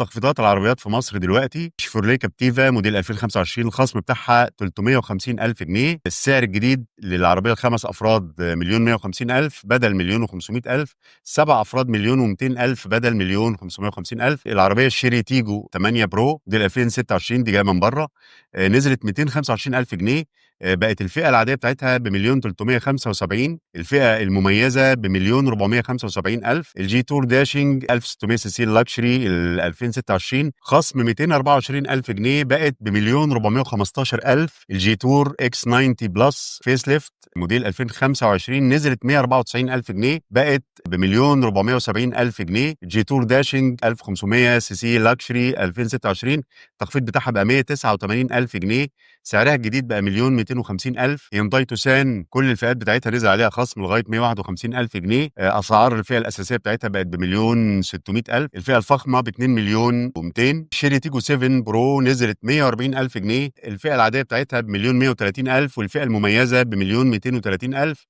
تخفيضات العربيات في مصر دلوقتي: شيفروليه كابتيفا موديل 2025 الخصم بتاعها 350,000 جنيه. السعر الجديد للعربيه الخمس افراد 1,150,000 بدل 1,500,000. سبع افراد 1,200,000 بدل 1,550,000. العربيه الشيري تيجو 8 برو موديل 2026 دي جايه من بره، نزلت 225,000 جنيه. بقت الفئه العاديه بتاعتها بمليون 375. الفئه المميزه بمليون 475,000. الجي تور داشنج 1600 سي سي اللكشري ال 2026 خصم 224,000 جنيه، بقت بمليون 415,000. الجي تور اكس 90 بلس فيس ليفت موديل 2025 نزلت 194,000 جنيه، بقت بمليون 470,000 جنيه. الجي تور داشنج 1500 سي سي لكشري 2026 التخفيض بتاعها بقى 189,000 جنيه، سعرها الجديد بقى مليون 250,000. هيونداي توسان كل الفئات بتاعتها نزل عليها خصم لغايه 151,000 جنيه. اسعار الفئه الاساسيه بتاعتها بقت بمليون 600,000. الفئه الفخمه ب 2 مليون و200. شيري تيجو 7 برو نزلت 140,000 جنيه. الفئه العاديه بتاعتها بمليون 130,000 والفئه المميزه بمليون 230,000.